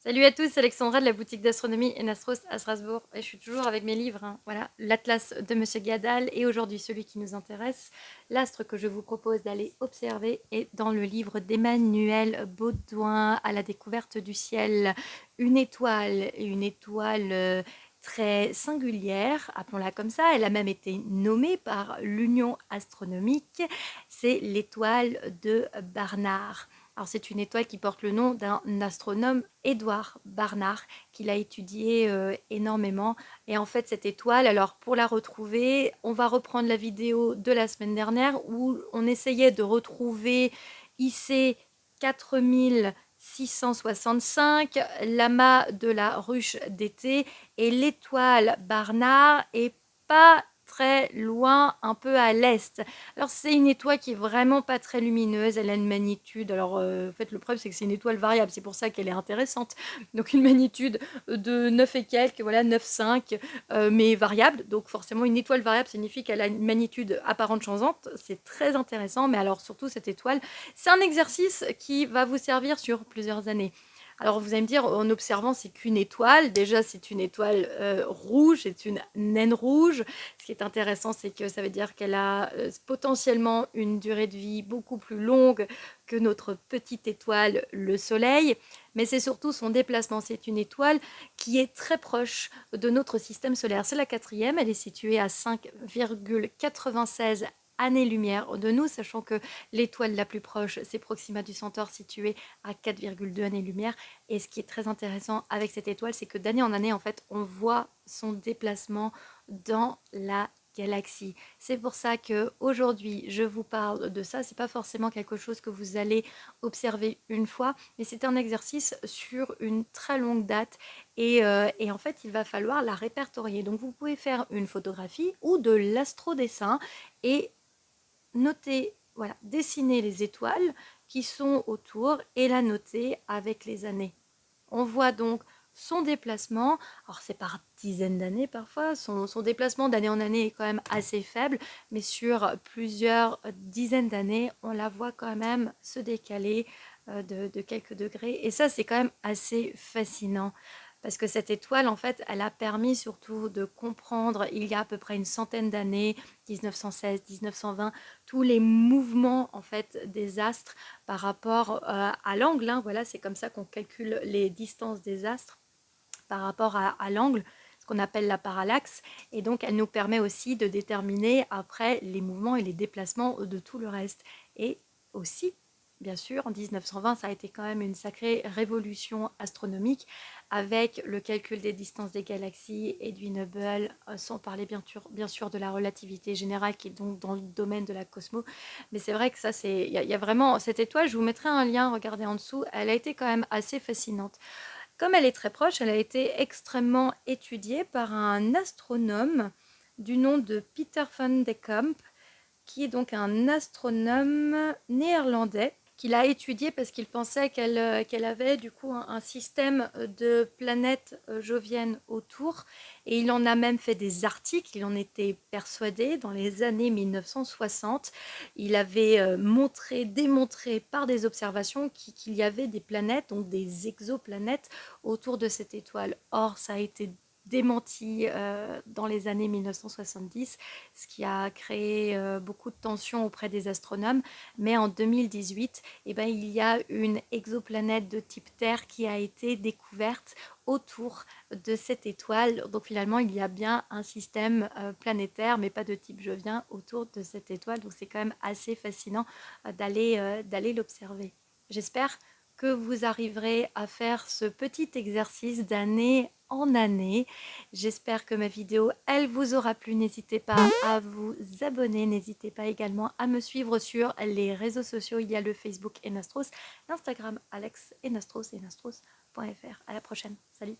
Salut à tous, c'est Alexandra de la boutique d'astronomie Enastros à Strasbourg. Et je suis toujours avec mes livres, hein. Voilà, l'Atlas de Monsieur Gadal et aujourd'hui celui qui nous intéresse, l'astre que je vous propose d'aller observer est dans le livre d'Emmanuel Baudouin, À la découverte du ciel. Une étoile, très singulière, appelons-la comme ça. Elle a même été nommée par l'Union astronomique. C'est l'étoile de Barnard. Alors c'est une étoile qui porte le nom d'un astronome, Édouard Barnard, qui l'a étudiée énormément. Et en fait, cette étoile, alors pour la retrouver, on va reprendre la vidéo de la semaine dernière où on essayait de retrouver IC 4665, l'amas de la ruche d'été, et l'étoile Barnard est pas très loin, un peu à l'est. Alors c'est une étoile qui est vraiment pas très lumineuse, elle a une magnitude, alors en fait le problème c'est que c'est une étoile variable, c'est pour ça qu'elle est intéressante, donc une magnitude de 9 et quelques, voilà 9,5, mais variable, donc forcément une étoile variable signifie qu'elle a une magnitude apparente changeante, c'est très intéressant, mais alors surtout cette étoile, c'est un exercice qui va vous servir sur plusieurs années. Alors vous allez me dire, en observant, c'est qu'une étoile. Déjà, c'est une étoile rouge, c'est une naine rouge. Ce qui est intéressant, c'est que ça veut dire qu'elle a potentiellement une durée de vie beaucoup plus longue que notre petite étoile, le Soleil. Mais c'est surtout son déplacement. C'est une étoile qui est très proche de notre système solaire. C'est la quatrième. Elle est située à 5,96 années-lumière de nous, sachant que l'étoile la plus proche, c'est Proxima du Centaure, située à 4,2 années-lumière. Et ce qui est très intéressant avec cette étoile, c'est que d'année en année, en fait, on voit son déplacement dans la galaxie. C'est pour ça que aujourd'hui je vous parle de ça. C'est pas forcément quelque chose que vous allez observer une fois, mais c'est un exercice sur une très longue date et en fait il va falloir la répertorier. Donc vous pouvez faire une photographie ou de l'astrodessin et noter, voilà, dessiner les étoiles qui sont autour et la noter avec les années. On voit donc son déplacement, alors c'est par dizaines d'années parfois, son déplacement d'année en année est quand même assez faible, mais sur plusieurs dizaines d'années, on la voit quand même se décaler de quelques degrés. Et ça, c'est quand même assez fascinant. Parce que cette étoile, en fait, elle a permis surtout de comprendre, il y a à peu près une centaine d'années, 1916, 1920, tous les mouvements en fait des astres par rapport à l'angle, hein. Voilà, c'est comme ça qu'on calcule les distances des astres par rapport à l'angle, ce qu'on appelle la parallaxe. Et donc, elle nous permet aussi de déterminer après les mouvements et les déplacements de tout le reste. Et aussi, bien sûr, en 1920, ça a été quand même une sacrée révolution astronomique avec le calcul des distances des galaxies et du Hubble, sans parler bien sûr de la relativité générale qui est donc dans le domaine de la cosmos. Mais c'est vrai que ça, il y a vraiment cette étoile, je vous mettrai un lien, regardez en dessous, elle a été quand même assez fascinante. Comme elle est très proche, elle a été extrêmement étudiée par un astronome du nom de Peter van de Kamp, qui est donc un astronome néerlandais qu'il a étudié parce qu'il pensait qu'elle avait du coup un système de planètes joviennes autour, et il en a même fait des articles, il en était persuadé dans les années 1960. Il avait démontré par des observations qu'il y avait des planètes, donc des exoplanètes autour de cette étoile. Or, ça a été démenti dans les années 1970, ce qui a créé beaucoup de tensions auprès des astronomes. Mais en 2018, eh ben, il y a une exoplanète de type Terre qui a été découverte autour de cette étoile. Donc finalement, il y a bien un système planétaire, mais pas de type jovien, autour de cette étoile. Donc c'est quand même assez fascinant d'aller l'observer. J'espère que vous arriverez à faire ce petit exercice d'année en année. J'espère que ma vidéo, elle vous aura plu. N'hésitez pas à vous abonner. N'hésitez pas également à me suivre sur les réseaux sociaux. Il y a le Facebook Enastros, l'Instagram Alex Enastros, enastros.fr. À la prochaine. Salut!